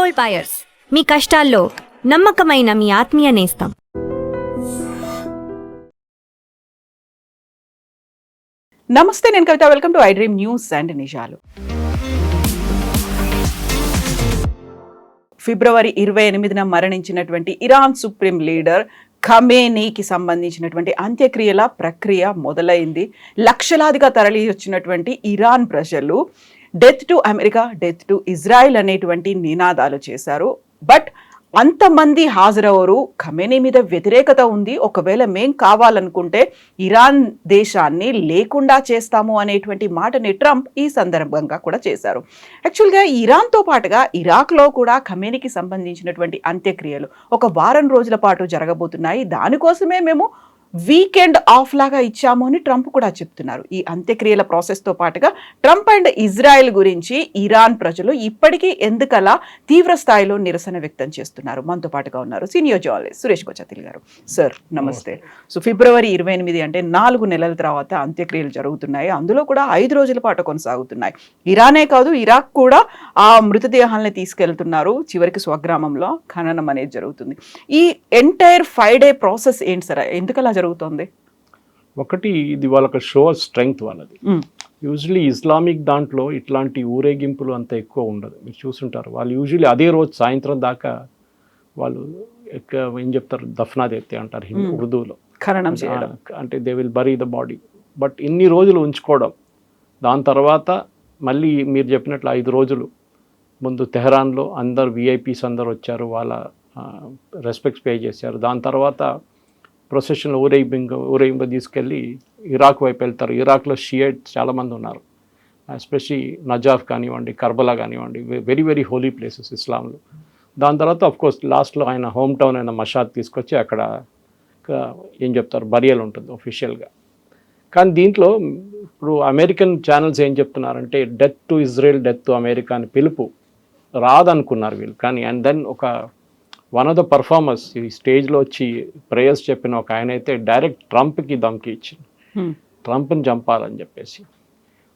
Gold buyers, మీ కష్టాల్లో నమ్మకమైన మీ ఆత్మీయ నేస్తం. నమస్తే, నేను Kavitha. Welcome to I dream news and నిజాలు. ఫిబ్రవరి 28న మరణించినటువంటి ఇరాన్ సుప్రీం లీడర్ ఖమేనీకి సంబంధించినటువంటి అంత్యక్రియల ప్రక్రియ మొదలైంది. లక్షలాదిగా తరలి వచ్చినటువంటి ఇరాన్ ప్రజలు death to America, death to Israel అనేటువంటి నినాదాలు చేశారు. బట్ అంతమంది హాజరవరు. ఖమేనీ మీద వ్యతిరేకత ఉంది. ఒకవేళ మేం కావాలనుకుంటే ఇరాన్ దేశాన్ని లేకుండా చేస్తాము అనేటువంటి మాటని ట్రంప్ ఈ సందర్భంగా కూడా చేశారు. యాక్చువల్గా ఇరాన్తో పాటుగా ఇరాక్లో కూడా ఖమేనీకి సంబంధించినటువంటి అంత్యక్రియలు ఒక వారం రోజుల పాటు జరగబోతున్నాయి. దానికోసమే మేము వీకెండ్ ఆఫ్ లాగా ఇచ్చాము అని ట్రంప్ కూడా చెప్తున్నారు. ఈ అంత్యక్రియల ప్రాసెస్తో పాటుగా ట్రంప్ అండ్ ఇజ్రాయెల్ గురించి ఇరాన్ ప్రజలు ఇప్పటికీ ఎందుకలా తీవ్ర స్థాయిలో నిరసన వ్యక్తం చేస్తున్నారు. మనతో పాటుగా ఉన్నారు సీనియర్ జర్నలిస్ట్ సురేష్ కొచతిల్ గారు. సార్ నమస్తే. సో ఫిబ్రవరి 28 అంటే 4 నెలల తర్వాత అంత్యక్రియలు జరుగుతున్నాయి. అందులో కూడా 5 రోజుల పాటు కొనసాగుతున్నాయి. ఇరానే కాదు, ఇరాక్ కూడా ఆ మృతదేహాలని తీసుకెళ్తున్నారు. చివరికి స్వగ్రామంలో ఖననం అనేది జరుగుతుంది. ఈ ఎంటైర్ 5 డే ప్రాసెస్ ఏంటి సార్? ఎందుకలా జరుగుతుంది? ఒకటి, ఇది వాళ్ళకి షో స్ట్రెంగ్త్ వాళ్ళది. యూజువలీ ఇస్లామిక్ దాంట్లో ఇట్లాంటి ఊరేగింపులు అంత ఎక్కువ ఉండదు. మీరు చూసుంటారు, వాళ్ళు యూజువలీ అదే రోజు సాయంత్రం దాకా వాళ్ళు ఏం చెప్తారు, దఫనాదేత్తే అంటారు ఉర్దూలో, ఖననం చేయడం. అంటే they will bury the body. But ఇన్ని రోజులు ఉంచుకోవడం, దాని తర్వాత మళ్ళీ మీరు చెప్పినట్లు 5 రోజులు ముందు తెహరాన్లో అందరు విఐపీస్ అందరు వచ్చారు, వాళ్ళ రెస్పెక్ట్స్ పే చేశారు. దాని తర్వాత ప్రొసెషన్లో ఊరేగింపు తీసుకెళ్ళి ఇరాక్ వైపు వెళ్తారు. ఇరాక్లో షియైట్స్ చాలామంది ఉన్నారు, ఎస్పెషలీ నజాఫ్ కానివ్వండి, కర్బలా కానివ్వండి, వెరీ వెరీ హోలీ ప్లేసెస్ ఇస్లాంలో. దాని తర్వాత అఫ్కోర్స్ లాస్ట్లో ఆయన హోమ్ టౌన్ అయిన మషాద్ తీసుకొచ్చి అక్కడ ఏం చెప్తారు, బరియల్ ఉంటుంది ఒఫిషియల్గా. కానీ దీంట్లో ఇప్పుడు అమెరికన్ ఛానల్స్ ఏం చెప్తున్నారంటే death to Israel, death to America అని పిలుపు రాదనుకున్నారు వీళ్ళు. కానీ and then one of the performers ఈ స్టేజ్లో వచ్చి ప్రేయర్స్ చెప్పిన ఒక ఆయన అయితే డైరెక్ట్ ట్రంప్కి ధమ్కి ఇచ్చింది, ట్రంప్ని చంపాలని చెప్పేసి.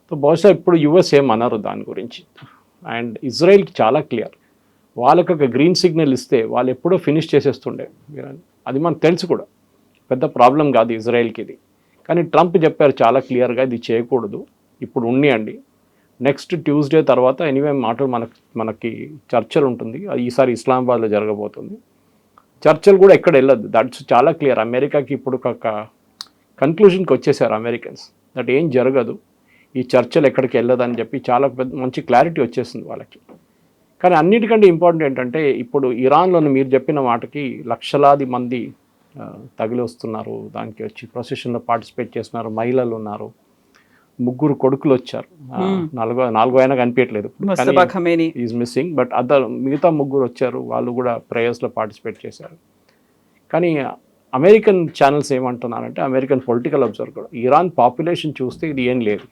సో బహుశా ఇప్పుడు యుఎస్ ఏమన్నారు దాని గురించి. అండ్ ఇజ్రాయెల్కి చాలా క్లియర్, వాళ్ళకి ఒక గ్రీన్ సిగ్నల్ ఇస్తే వాళ్ళు ఎప్పుడో ఫినిష్ చేసేస్తుండే. అది మనకు తెలుసు కూడా, పెద్ద ప్రాబ్లం కాదు ఇజ్రాయెల్కి ఇది. కానీ ట్రంప్ చెప్పారు చాలా క్లియర్గా, ఇది చేయకూడదు, ఇప్పుడు ఉండియండి, నెక్స్ట్ ట్యూస్డే తర్వాత ఎనీవే మాటలు మనకి చర్చలు ఉంటుంది, ఈసారి ఇస్లామాబాద్లో జరగబోతుంది. చర్చలు కూడా ఎక్కడ వెళ్ళదు, దట్స్ చాలా క్లియర్. అమెరికాకి ఇప్పుడు ఒక కన్క్లూజన్కి వచ్చేసారు అమెరికన్స్, దట్ ఏం జరగదు, ఈ చర్చలు ఎక్కడికి వెళ్ళదని చెప్పి చాలా మంచి క్లారిటీ వచ్చేసింది వాళ్ళకి. కానీ అన్నిటికంటే ఇంపార్టెంట్ ఏంటంటే ఇప్పుడు ఇరాన్లోని మీరు చెప్పిన మాటకి లక్షలాది మంది తగిలి వస్తున్నారు, దానికి వచ్చి ప్రొసెషన్లో పార్టిసిపేట్ చేస్తున్నారు, మహిళలు ఉన్నారు, 3 కొడుకులు వచ్చారు, నాలుగో అయినా కనిపించట్లేదు, ఈజ్ మిస్సింగ్. బట్ మిగతా 3 వచ్చారు, వాళ్ళు కూడా ప్రేయర్స్లో పార్టిసిపేట్ చేశారు. కానీ అమెరికన్ ఛానల్స్ ఏమంటున్నారంటే, అమెరికన్ పొలిటికల్ అబ్జర్వర్ కూడా, ఇరాన్ పాపులేషన్ చూస్తే ఇది ఏం లేదు,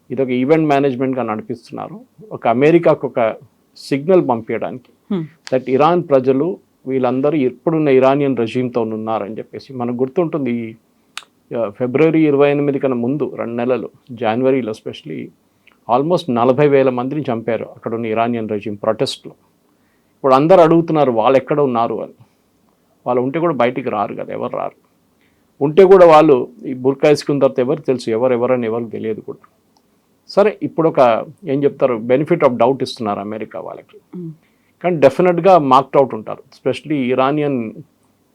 ఇది ఒక ఈవెంట్ మేనేజ్మెంట్గా నడిపిస్తున్నారు, ఒక అమెరికాకు ఒక సిగ్నల్ పంపించడానికి దట్ ఇరాన్ ప్రజలు వీళ్ళందరూ ఎప్పుడున్న ఇరానియన్ రెజీమ్తో ఉన్నారని చెప్పేసి. మనకు గుర్తుంటుంది ఫిబ్రవరి 28 కన్నా ముందు 2 నెలలు జనవరిలో ఎస్పెషలీ ఆల్మోస్ట్ 40,000 మందిని చంపారు అక్కడ ఉన్న ఇరానియన్ రెజీమ్ ప్రొటెస్ట్లో. ఇప్పుడు అందరు అడుగుతున్నారు వాళ్ళు ఎక్కడ ఉన్నారు అని. వాళ్ళు ఉంటే కూడా బయటికి రారు కదా, ఎవరు రారు. ఉంటే కూడా వాళ్ళు ఈ బుర్కా వేసుకున్న తర్వాత ఎవరు తెలుసు, ఎవరని ఎవరికి తెలియదు కూడా. సరే, ఇప్పుడు ఒక ఏం చెప్తారు, బెనిఫిట్ ఆఫ్ డౌట్ ఇస్తున్నారు అమెరికా వాళ్ళకి. కానీ డెఫినెట్గా మార్క్డ్ అవుట్ ఉంటారు, ఎస్పెషలీ ఇరానియన్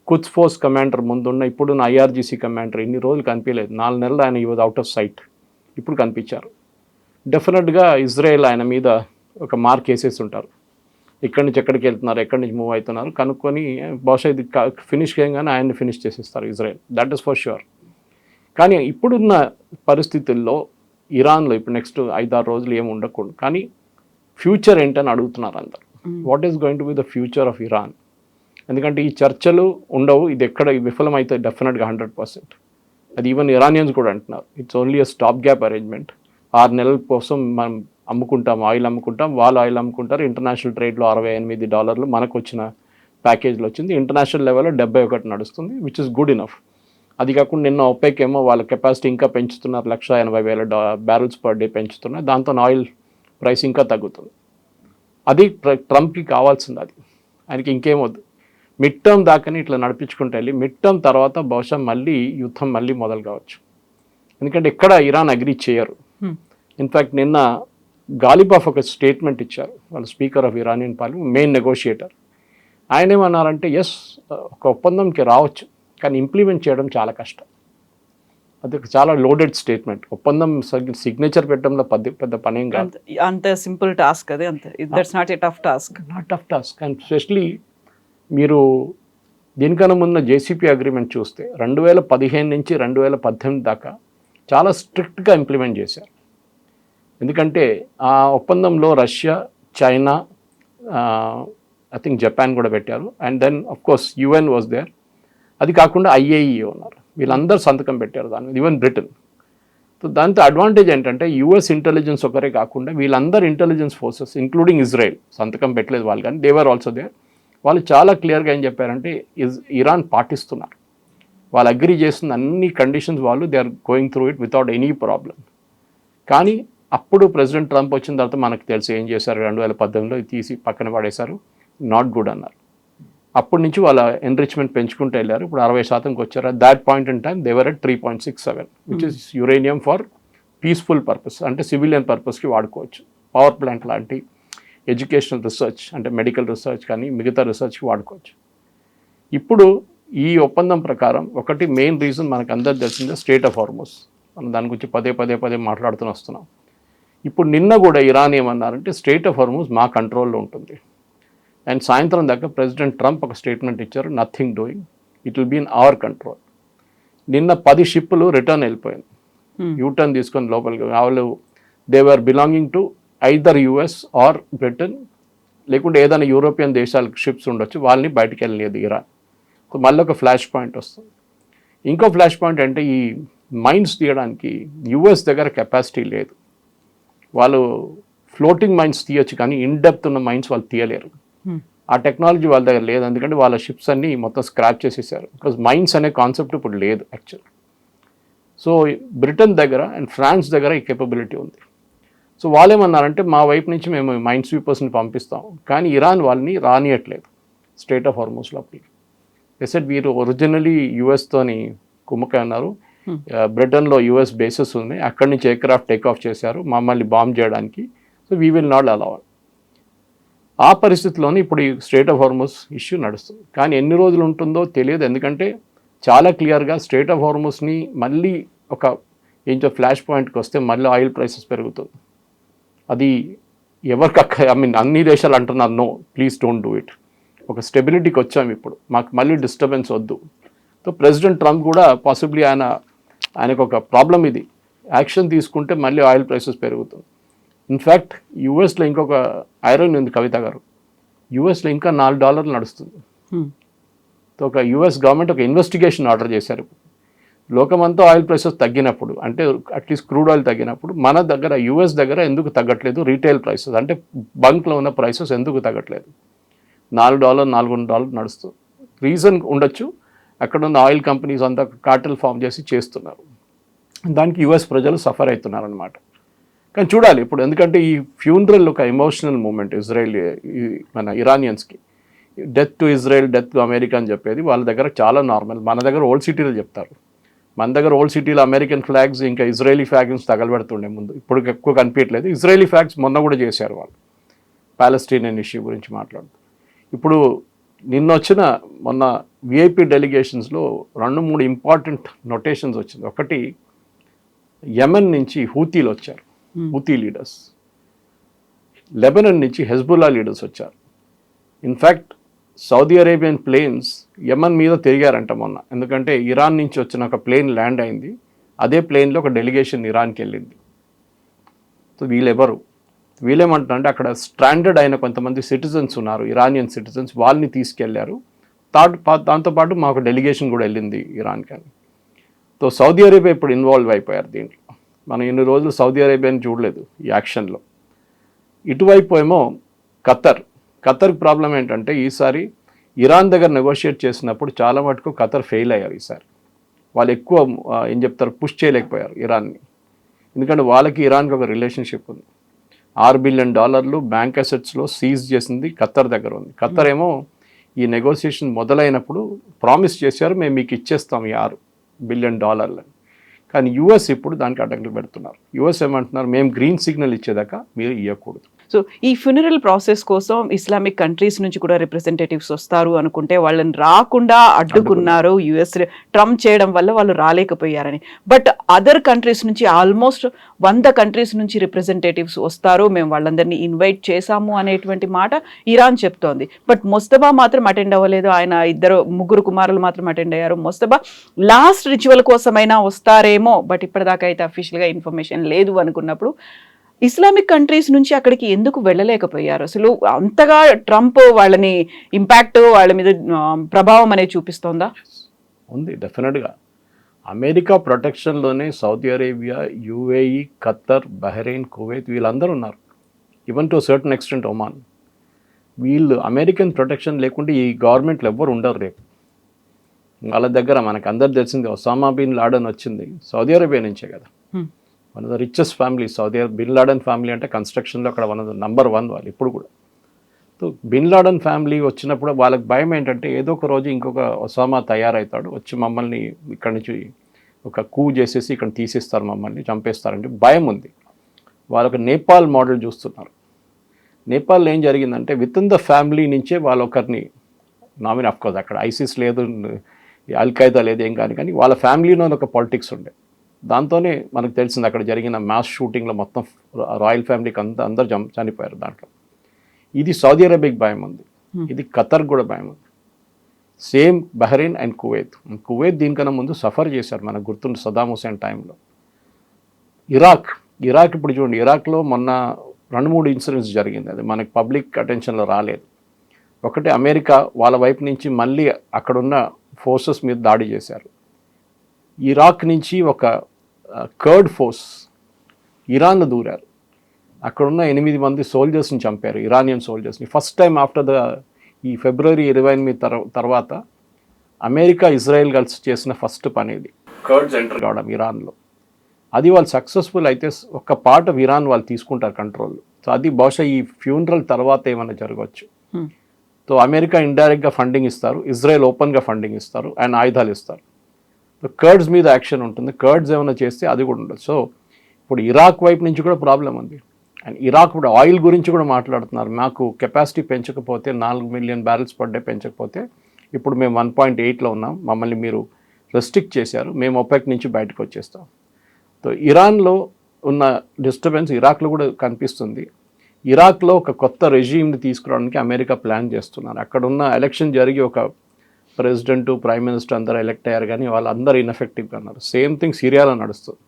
కుద్స్ ఫోర్స్ కమాండర్ ముందున్న ఇప్పుడున్న ఐఆర్జీసీ కమాండర్ ఇన్ని రోజులు కనిపించలేదు, 4 నెలలు ఆయన ఈ వాజ్ అవుట్ ఆఫ్ సైట్, ఇప్పుడు కనిపించారు. డెఫినెట్గా ఇజ్రాయెల్ ఆయన మీద ఒక మార్క్ వేసేసి ఉంటారు, ఎక్కడి నుంచి ఎక్కడికి వెళ్తున్నారు, ఎక్కడి నుంచి మూవ్ అవుతున్నారు కనుక్కొని బహుశా ఇది ఫినిష్ చేయగానే ఆయన్ని ఫినిష్ చేసేస్తారు Israel, that is for sure. కానీ ఇప్పుడున్న పరిస్థితుల్లో ఇరాన్లో ఇప్పుడు నెక్స్ట్ 5-6 రోజులు ఏమి ఉండకూడదు. కానీ ఫ్యూచర్ ఏంటని అడుగుతున్నారు అందరు, what is going to be the future of Iran. ఎందుకంటే ఈ చర్చలు ఉండవు, ఇది ఎక్కడ విఫలమైతే డెఫినెట్గా 100%. అది ఈవెన్ ఇరానియన్స్ కూడా అంటున్నారు, it's only a stop gap arrangement. 6 నెలల కోసం మనం అమ్ముకుంటాం, ఆయిల్ అమ్ముకుంటాం, వాళ్ళు ఆయిల్ అమ్ముకుంటారు. ఇంటర్నేషనల్ ట్రేడ్లో $68 మనకు వచ్చిన ప్యాకేజ్లో వచ్చింది, ఇంటర్నేషనల్ లెవెల్లో 71 నడుస్తుంది, విచ్ ఇస్ గుడ్ ఇనఫ్. అది కాకుండా నిన్న ఒపెక్ ఏమో వాళ్ళ కెపాసిటీ ఇంకా పెంచుతున్నారు, 180,000 బ్యారెల్స్ పర్ డే పెంచుతున్నారు, దాంతో ఆయిల్ ప్రైస్ ఇంకా తగ్గుతుంది. అది ట్రంప్కి కావాల్సింది. అది ఆయనకి ఇంకేమొద్దు. మిడ్ టర్మ్ దాకానే ఇట్లా నడిపించుకుంటూ వెళ్ళి మిడ్ టర్మ్ తర్వాత బహుశా మళ్ళీ యుద్ధం మళ్ళీ మొదలు కావచ్చు. ఎందుకంటే ఎక్కడ ఇరాన్ అగ్రీ చేయరు. ఇన్ఫ్యాక్ట్ నిన్న గాలిబాఫ్ ఒక స్టేట్మెంట్ ఇచ్చారు, వాళ్ళ speaker of Iranian parliament, main negotiator. ఆయన ఏమన్నారంటే ఎస్ ఒక ఒప్పందంకి రావచ్చు కానీ ఇంప్లిమెంట్ చేయడం చాలా కష్టం. అది చాలా లోడెడ్ స్టేట్మెంట్. ఒప్పందం సిగ్నేచర్ పెట్టడంలో పెద్ద పనేం కాదు. అంత సింపుల్ టాస్క్ అది, అంత that's not a tough task. Not tough task. And specially మీరు దీనికన్నా ముందు జేసీపీ అగ్రిమెంట్ చూస్తే 2015 నుంచి 2018 దాకా చాలా స్ట్రిక్ట్గా ఇంప్లిమెంట్ చేశారు. ఎందుకంటే ఆ ఒప్పందంలో Russia, China, I think Japan కూడా పెట్టారు. And then of course UN was there. అది కాకుండా ఐఏఈఏ ఉన్నారు. వీళ్ళందరూ సంతకం పెట్టారు దాని మీద, ఈవెన్ బ్రిటన్. సో దాంతో అడ్వాంటేజ్ ఏంటంటే యుఎస్ ఇంటెలిజెన్స్ ఒకరే కాకుండా వీళ్ళందరూ ఇంటెలిజెన్స్ ఫోర్సెస్ ఇంక్లూడింగ్ ఇజ్రాయెల్, సంతకం పెట్టలేదు వాళ్ళు కానీ దేవర్ ఆల్సో దేర్. వాళ్ళు చాలా క్లియర్గా ఏం చెప్పారంటే ఇరాన్ పాటిస్తున్నారు, వాళ్ళు అగ్రీ చేస్తున్న అన్ని కండిషన్స్ వాళ్ళు they are going through it without any problem. కానీ అప్పుడు ప్రెసిడెంట్ ట్రంప్ వచ్చిన తర్వాత మనకు తెలుసు ఏం చేశారు. 2018లో తీసి పక్కన పడేశారు, నాట్ గుడ్ అన్నారు. అప్పటి నుంచి వాళ్ళ ఎన్రిచ్మెంట్ పెంచుకుంటూ వెళ్ళారు. ఇప్పుడు 60%కి వచ్చారు. That point in time they were at 3.67 which is uranium for peaceful purpose, అంటే సివిలియన్ పర్పస్కి వాడుకోవచ్చు. పవర్ ప్లాంట్ లాంటి, ఎడ్యుకేషనల్ రీసెర్చ్ అంటే మెడికల్ రీసెర్చ్ కానీ మిగతా రీసెర్చ్కి వాడుకోవచ్చు. ఇప్పుడు ఈ ఒప్పందం ప్రకారం ఒకటి మెయిన్ రీజన్ మనకు అందరు తెలిసిందే స్ట్రెయిట్ ఆఫ్ హార్మోస్. మనం దాని గురించి పదే మాట్లాడుతూ వస్తున్నాం. ఇప్పుడు నిన్న కూడా ఇరాన్ ఏమన్నారంటే స్ట్రెయిట్ ఆఫ్ హార్మోస్ మా కంట్రోల్లో ఉంటుంది. అండ్ సాయంత్రం దాకా ప్రెసిడెంట్ ట్రంప్ ఒక స్టేట్మెంట్ ఇచ్చారు, nothing doing, it will be in our control. నిన్న 10 షిప్పులు రిటర్న్ వెళ్ళిపోయింది, యూటర్న్ తీసుకొని లోపలికి. వాళ్ళు they're belonging to either US or Britain, లేకుంటే ఏదైనా యూరోపియన్ దేశాలకు షిప్స్ ఉండొచ్చు, వాళ్ళని బయటికి వెళ్ళలేదు ఇరాన్. సో మళ్ళీ ఒక ఫ్లాష్ పాయింట్ వస్తుంది. ఇంకో ఫ్లాష్ పాయింట్ అంటే ఈ మైన్స్ తీయడానికి యుఎస్ దగ్గర కెపాసిటీ లేదు. వాళ్ళు ఫ్లోటింగ్ మైన్స్ తీయచ్చు కానీ ఇన్ డెప్త్ ఉన్న మైన్స్ వాళ్ళు తీయలేరు. ఆ టెక్నాలజీ వాళ్ళ దగ్గర లేదు. ఎందుకంటే వాళ్ళ షిప్స్ అన్నీ మొత్తం స్క్రాప్ చేసేసారు. బికాజ్ మైన్స్ అనే కాన్సెప్ట్ ఇప్పుడు లేదు యాక్చువల్. సో బ్రిటన్ దగ్గర అండ్ ఫ్రాన్స్ దగ్గర ఈ కేపబిలిటీ ఉంది. సో వాళ్ళేమన్నారంటే మా వైపు నుంచి మేము మైన్ స్వీపర్స్ని పంపిస్తాం కానీ ఇరాన్ వాళ్ళని రానియట్లేదు స్ట్రెయిట్ ఆఫ్ హార్మోస్ లోపలికి. ఎసెట్ వీరు ఒరిజినలీ యుఎస్తోని కుమ్మకాయ ఉన్నారు. బ్రిటన్లో యుఎస్ బేసెస్ ఉన్నాయి, అక్కడి నుంచి ఎయిర్క్రాఫ్ట్ టేక్ ఆఫ్ చేశారు మమ్మల్ని బాంబ్ చేయడానికి. So we will not allow. ఆ పరిస్థితిలోనే ఇప్పుడు ఈ స్ట్రెయిట్ ఆఫ్ హార్మోస్ ఇష్యూ నడుస్తుంది. కానీ ఎన్ని రోజులు ఉంటుందో తెలియదు. ఎందుకంటే చాలా క్లియర్గా స్ట్రెయిట్ ఆఫ్ హార్మోస్ని మళ్ళీ ఒక ఏంటో ఫ్లాష్ పాయింట్కి వస్తే మళ్ళీ ఆయిల్ ప్రైసెస్ పెరుగుతుంది. అది ఎవరికి అన్ని దేశాలు అంటున్నారు no please don't do it. ఒక స్టెబిలిటీకి వచ్చాము ఇప్పుడు, మాకు మళ్ళీ డిస్టర్బెన్స్ వద్దు. సో ప్రెసిడెంట్ ట్రంప్ కూడా పాసిబ్లీ ఆయనకు ఒక ప్రాబ్లం ఇది, యాక్షన్ తీసుకుంటే మళ్ళీ ఆయిల్ ప్రైసెస్ పెరుగుతుంది. ఇన్ఫ్యాక్ట్ యూఎస్లో ఇంకొక ఐరన్ ఉంది కవిత గారు, యూఎస్లో ఇంకా $4 నడుస్తుంది. సో ఒక యూఎస్ గవర్నమెంట్ ఒక ఇన్వెస్టిగేషన్ ఆర్డర్ చేశారు. లోకమంతా ఆయిల్ ప్రైసెస్ తగ్గినప్పుడు, అంటే అట్లీస్ట్ క్రూడ్ ఆయిల్ తగ్గినప్పుడు మన దగ్గర యూఎస్ దగ్గర ఎందుకు తగ్గట్లేదు, రీటైల్ ప్రైసెస్ అంటే బంక్లో ఉన్న ప్రైసెస్ ఎందుకు తగ్గట్లేదు? $4, $4.5 నడుస్తుంది. రీజన్ ఉండొచ్చు, అక్కడ ఉన్న ఆయిల్ కంపెనీస్ అంతా కార్టెల్ ఫామ్ చేసి చేస్తున్నారు. దానికి యుఎస్ ప్రజలు సఫర్ అవుతున్నారు అనమాట. కానీ చూడాలి ఇప్పుడు, ఎందుకంటే ఈ ఫ్యూనరల్ ఒక ఎమోషనల్ మూమెంట్ ఇజ్రాయెల్ మన ఇరానియన్స్కి. Death to Israel, death to America అని చెప్పేది వాళ్ళ దగ్గర చాలా నార్మల్. మన దగ్గర ఓల్డ్ సిటీలో చెప్తారు, మన దగ్గర ఓల్డ్ సిటీలో అమెరికన్ ఫ్లాగ్స్ ఇంకా ఇజ్రాయలీ ఫ్లాగ్స్ తగలబెడుతుండే ముందు, ఇప్పుడు ఎక్కువ కనిపించట్లేదు. ఇజ్రాయలీ ఫ్లాగ్స్ మొన్న కూడా చేశారు వాళ్ళు పాలస్తీనియన్ ఇష్యూ గురించి మాట్లాడుతూ. ఇప్పుడు మొన్న విఐపి డెలిగేషన్స్లో 2-3 ఇంపార్టెంట్ నొటేషన్స్ వచ్చింది. ఒకటి యెమెన్ నుంచి హూతీలు వచ్చారు, హూతీ లీడర్స్. లెబనన్ నుంచి హెజ్బుల్లా లీడర్స్ వచ్చారు. In fact Saudi Arabian planes Yemen మీద తిరిగారంట మొన్న, ఎందుకంటే ఇరాన్ నుంచి వచ్చిన ఒక ప్లేన్ ల్యాండ్ అయింది, అదే ప్లేన్లో ఒక డెలిగేషన్ ఇరాన్కి వెళ్ళింది. సో వీళ్ళేమంటారంటే అక్కడ స్ట్రాండర్డ్ అయిన కొంతమంది సిటిజన్స్ ఉన్నారు, ఇరానియన్ సిటిజన్స్, వాళ్ళని తీసుకెళ్లారు. దాంతోపాటు మాకు డెలిగేషన్ కూడా వెళ్ళింది ఇరాన్కి అని. సో సౌదీ అరేబియా ఇప్పుడు ఇన్వాల్వ్ అయిపోయారు దీంట్లో. మనం ఇన్ని రోజులు సౌదీ అరేబియాని చూడలేదు ఈ యాక్షన్లో. ఇటువైపు ఏమో ఖతర్ ప్రాబ్లం ఏంటంటే ఈసారి ఇరాన్ దగ్గర నెగోషియేట్ చేసినప్పుడు చాలా మటుకు ఖతర్ ఫెయిల్ అయ్యారు. ఈసారి వాళ్ళు ఎక్కువ పుష్ చేయలేకపోయారు ఇరాన్ని, ఎందుకంటే వాళ్ళకి ఇరాన్కి ఒక రిలేషన్షిప్ ఉంది. $6 బిలియన్ బ్యాంక్ అసెట్స్లో సీజ్ చేసింది ఖత్తర్ దగ్గర ఉంది. ఖత్తర్ ఏమో ఈ నెగోసియేషన్ మొదలైనప్పుడు ప్రామిస్ చేశారు, మేము మీకు ఇచ్చేస్తాం ఈ $6 బిలియన్. కానీ యుఎస్ ఇప్పుడు దానికి అడ్డంకులు పెడుతున్నారు. యుఎస్ ఏమంటున్నారు, మేము గ్రీన్ సిగ్నల్ ఇచ్చేదాకా మీరు ఇవ్వకూడదు. సో ఈ ఫ్యూనరల్ ప్రాసెస్ కోసం ఇస్లామిక్ కంట్రీస్ నుంచి కూడా రిప్రజెంటేటివ్స్ వస్తారు అనుకుంటే వాళ్ళని రాకుండా అడ్డుకున్నారు యుఎస్, ట్రంప్ చేయడం వల్ల వాళ్ళు రాలేకపోయారని. బట్ అదర్ కంట్రీస్ నుంచి ఆల్మోస్ట్ 100 కంట్రీస్ నుంచి రిప్రజెంటేటివ్స్ వస్తారు, మేము వాళ్ళందరినీ ఇన్వైట్ చేశాము అనేటువంటి మాట ఇరాన్ చెప్తోంది. బట్ మొస్తబా మాత్రం అటెండ్ అవ్వలేదు. ఆయన ముగ్గురు కుమారులు మాత్రం అటెండ్ అయ్యారు. మొస్తబా లాస్ట్ రిచువల్ కోసమైనా వస్తారేమో, బట్ ఇప్పటిదాకా అయితే అఫీషియల్గా ఇన్ఫర్మేషన్ లేదు అనుకున్నప్పుడు ఇస్లామిక్ కంట్రీస్ నుంచి అక్కడికి ఎందుకు వెళ్ళలేకపోయారు? అసలు అంతగా ట్రంప్ వాళ్ళని ఇంపాక్ట్, వాళ్ళ మీద ప్రభావం అనేది చూపిస్తోందా? ఉంది, డెఫినెట్గా. అమెరికా ప్రొటెక్షన్లోనే Saudi Arabia, UAE, Qatar, Bahrain, Kuwait వీళ్ళందరూ ఉన్నారు. Even to certain extent Oman. వీళ్ళు అమెరికన్ ప్రొటెక్షన్ లేకుంటే ఈ గవర్నమెంట్లు ఎవ్వరు ఉండరు రేపు. వాళ్ళ దగ్గర మనకు అందరు తెలిసింది, ఒసామా బిన్ లాడెన్ వచ్చింది సౌదీ అరేబియా నుంచే కదా. One of the richest family Saudi bin Laden family అంటే కన్స్ట్రక్షన్లో అక్కడ వన్ ఆఫ్ ద నంబర్ 1 వాళ్ళు ఇప్పుడు కూడా. సో బిన్ లాడెన్ ఫ్యామిలీ వచ్చినప్పుడు వాళ్ళకి భయం ఏంటంటే ఏదో ఒక రోజు ఇంకొక ఒసామా తయారవుతాడు, వచ్చి మమ్మల్ని ఇక్కడి నుంచి ఒక కూ చేసేసి ఇక్కడ తీసేస్తారు, మమ్మల్ని చంపేస్తారంటే భయం ఉంది. వాళ్ళొక నేపాల్ మోడల్ చూస్తున్నారు. నేపాల్లో ఏం జరిగిందంటే విత్ ఇన్ ద ఫ్యామిలీ నుంచే వాళ్ళొకరిని నామినీ, అఫ్కోర్స్ అక్కడ ఐసిస్ లేదు, అల్ఖైదా లేదు, ఏం కానీ వాళ్ళ ఫ్యామిలీలో ఒక పాలిటిక్స్ ఉండే. దాంతోనే మనకు తెలిసింది అక్కడ జరిగిన మాస్ షూటింగ్లో మొత్తం రాయల్ ఫ్యామిలీకి అందరూ చనిపోయారు దాంట్లో. ఇది సౌదీ అరేబియాకి భయం ఉంది, ఇది ఖతర్ కూడా భయం ఉంది. Same Bahrain and Kuwait. Kuwait దీనికన్నా ముందు సఫర్ చేశారు, మనకు గుర్తుండి సదాం హుసేన్ టైంలో. ఇరాక్ ఇప్పుడు చూడండి, ఇరాక్లో మొన్న 2-3 ఇన్సిడెంట్స్ జరిగింది, అది మనకి పబ్లిక్ అటెన్షన్లో రాలేదు. ఒకటి అమెరికా వాళ్ళ వైపు నుంచి మళ్ళీ అక్కడున్న ఫోర్సెస్ మీద దాడి చేశారు. ఇరాక్ నుంచి ఒక కర్డ్ ఫోర్స్ ఇరాన్లో దూరారు, అక్కడున్న 8 మంది సోల్జర్స్ని చంపారు, ఇరానియన్ సోల్జర్స్ని. ఫస్ట్ టైం ఆఫ్టర్ ఈ ఫిబ్రవరి 28 తర్వాత అమెరికా, ఇజ్రాయెల్ కలిసి చేసిన ఫస్ట్ పని ఇది, కర్డ్స్ ఎంటర్ కావడం ఇరాన్లో. అది వాళ్ళు సక్సెస్ఫుల్ అయితే ఒక పార్ట్ ఆఫ్ ఇరాన్ వాళ్ళు తీసుకుంటారు కంట్రోల్. సో అది బహుశా ఈ ఫ్యూనరల్ తర్వాత ఏమైనా జరగవచ్చు. సో అమెరికా ఇండైరెక్ట్గా ఫండింగ్ ఇస్తారు, ఇజ్రాయెల్ ఓపెన్గా ఫండింగ్ ఇస్తారు అండ్ ఆయుధాలు ఇస్తారు. కర్డ్స్ మీద యాక్షన్ ఉంటుంది, కర్డ్స్ ఏమైనా చేస్తే అది కూడా ఉండదు. సో ఇప్పుడు ఇరాక్ వైపు నుంచి కూడా ప్రాబ్లం ఉంది. అండ్ ఇరాక్ ఇప్పుడు ఆయిల్ గురించి కూడా మాట్లాడుతున్నారు, మాకు కెపాసిటీ పెంచకపోతే 4 మిలియన్ బ్యారెల్స్ పర్ డే పెంచకపోతే, ఇప్పుడు మేము 1.8లో ఉన్నాం, మమ్మల్ని మీరు రెస్ట్రిక్ట్ చేశారు, మేము ఒపెక్ నుంచి బయటకు వచ్చేస్తాం. సో ఇరాన్లో ఉన్న డిస్టర్బెన్స్ ఇరాక్లో కూడా కనిపిస్తుంది. ఇరాక్లో ఒక కొత్త రెజీమ్ని తీసుకురావడానికి అమెరికా ప్లాన్ చేస్తున్నారు. అక్కడ ఉన్న ఎలక్షన్ జరిగి ఒక ప్రెసిడెంట్, ప్రైమ్ మినిస్టర్ అందరూ ఎలక్ట్ అయ్యారు, కానీ వాళ్ళందరూ ఇన్ఎఫెక్టివ్గా అన్నారు. సేమ్ థింగ్ సిరియాలో నడుస్తుంది.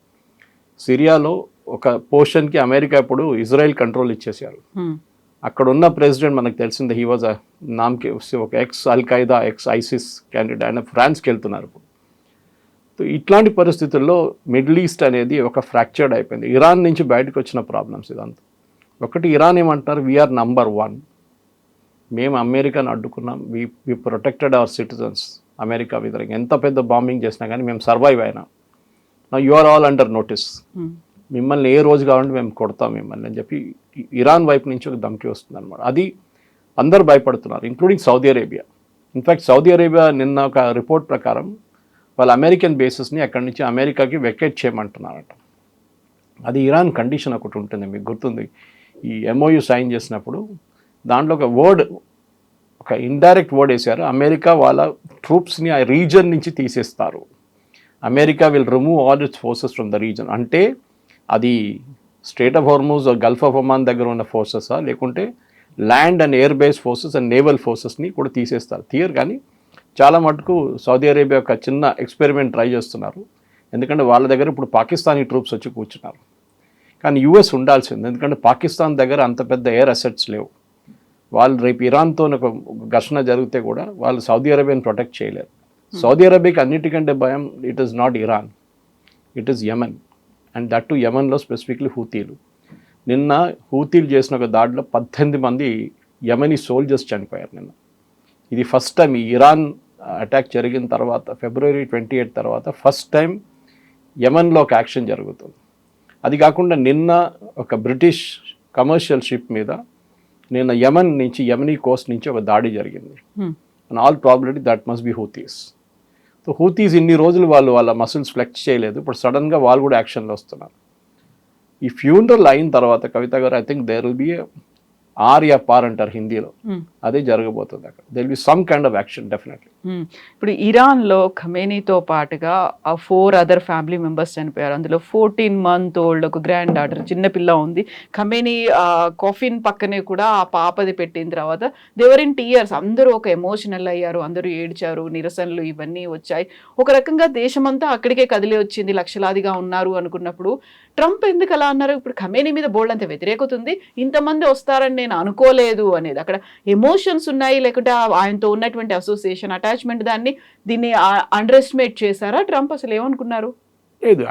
సిరియాలో ఒక పోర్షన్కి అమెరికా ఇప్పుడు ఇజ్రాయెల్ కంట్రోల్ ఇచ్చేసారు. అక్కడ ఉన్న ప్రెసిడెంట్ మనకు తెలిసిందే, హీ వాజ్ నామ్కి ఒక X Al-Qaeda, X ISIS candidate, ఆయన ఫ్రాన్స్కి వెళ్తున్నారు ఇప్పుడు. ఇట్లాంటి పరిస్థితుల్లో మిడిల్ ఈస్ట్ అనేది ఒక ఫ్రాక్చర్డ్ అయిపోయింది. ఇరాన్ నుంచి బయటకు వచ్చిన ప్రాబ్లమ్స్ ఇదంతా. ఒకటి, ఇరాన్ ఏమంటారు, వీఆర్ నంబర్ 1, మేము అమెరికాను అడ్డుకున్నాం, we protected our citizens. America వ్యతిరేకంగా ఎంత పెద్ద బాంబింగ్ చేసినా కానీ మేము సర్వైవ్ అయినా. You are all under notice, మిమ్మల్ని ఏ రోజు కావాలంటే మేము కొడతాం మిమ్మల్ని అని చెప్పి ఇరాన్ వైపు నుంచి ఒక ధమ్కి వస్తుంది అనమాట. అది అందరు భయపడుతున్నారు, including Saudi Arabia. In fact Saudi Arabia నిన్న ఒక రిపోర్ట్ ప్రకారం వాళ్ళ అమెరికన్ బేసెస్ని అక్కడి నుంచి అమెరికాకి వెకేట్ చేయమంటున్నారట. అది ఇరాన్ కండిషన్ ఒకటి ఉంటుంది, మీకు గుర్తుంది, ఈ MOU సైన్ చేసినప్పుడు దాంట్లో ఒక వర్డ్, ఒక ఇండైరెక్ట్ వర్డ్ వేశారు, అమెరికా వాళ్ళ ట్రూప్స్ని ఆ రీజన్ నుంచి తీసేస్తారు, America will remove all its forces from the region. అంటే అది strait of Hormuz, gulf of Oman దగ్గర ఉన్న ఫోర్సెసా, లేకుంటే land and air base forces and naval ఫోర్సెస్ని కూడా తీసేస్తారు. తీయరు, కానీ చాలా మటుకు సౌదీ అరేబియా ఒక చిన్న ఎక్స్పెరిమెంట్ ట్రై చేస్తున్నారు. ఎందుకంటే వాళ్ళ దగ్గర ఇప్పుడు పాకిస్తానీ ట్రూప్స్ వచ్చి కూర్చున్నారు. కానీ US ఉండాల్సింది, ఎందుకంటే పాకిస్తాన్ దగ్గర అంత పెద్ద ఎయిర్ అసెట్స్ లేవు. వాళ్ళు రేపు ఇరాన్తో ఒక ఘర్షణ జరిగితే కూడా వాళ్ళు సౌదీ అరేబియాని ప్రొటెక్ట్ చేయలేరు. సౌదీ అరేబియాకి అన్నిటికంటే భయం, it is not Iran, it is Yemen. And that to యెమెన్లో స్పెసిఫిక్లీ హూతీలు. నిన్న హూతీలు చేసిన ఒక దాడిలో 18 మంది యెమెనీ సోల్జర్స్ చనిపోయారు నిన్న. ఇది ఫస్ట్ టైం ఈ ఇరాన్ అటాక్ జరిగిన తర్వాత, February 28 తర్వాత ఫస్ట్ టైం యెమెన్లో ఒక యాక్షన్ జరుగుతుంది. అది కాకుండా నిన్న ఒక బ్రిటిష్ కమర్షియల్ షిప్ మీద నిన్న యమనీ కోస్ట్ నుంచి ఒక దాడి జరిగింది. And all probability that must be Houthis. So Houthis ఇన్ని రోజులు వాళ్ళ మసిల్స్ ఫ్లెక్స్ చేయలేదు, ఇప్పుడు సడన్గా వాళ్ళు కూడా యాక్షన్లో వస్తున్నారు. ఈ ఫ్యూనరల్ అయిన తర్వాత కవిత గారు, I think there will be ఆర్ యా పార్ అంటారు హిందీలో, అదే జరగబోతుంది అక్కడ. There will be some kind of action definitely. ఇప్పుడు ఇరాన్లో ఖమేనీతో పాటుగా 4 అదర్ ఫ్యామిలీ మెంబర్స్ చనిపోయారు. అందులో 14 month old ఒక గ్రాండ్ డాటర్ చిన్నపిల్ల ఉంది. ఖమేనీ కాఫిన్ పక్కనే కూడా ఆ పాపది పెట్టిన తర్వాత దేవర్ ఇన్ టీయర్స్, అందరూ ఒక ఎమోషనల్ అయ్యారు, అందరూ ఏడ్చారు, నిరసనలు ఇవన్నీ వచ్చాయి. ఒక రకంగా దేశమంతా అక్కడికే కదిలి వచ్చింది, లక్షలాదిగా ఉన్నారు అనుకున్నప్పుడు ట్రంప్ ఎందుకు అలా అన్నారు? ఇప్పుడు ఖమేనీ మీద బోల్డ్ అంత వ్యతిరేకత ఉంది, ఇంతమంది వస్తారని నేను అనుకోలేదు అనేది. అక్కడ ఎమోషన్స్ ఉన్నాయి, లేకుంటే ఆయనతో ఉన్నటువంటి అసోసియేషన్ అటాచ్మెంట్ దీన్ని అండర్ ఎస్టిమేట్ చేశారా? ట్రంప్ అసలు ఏమనుకున్నారు? లేదు,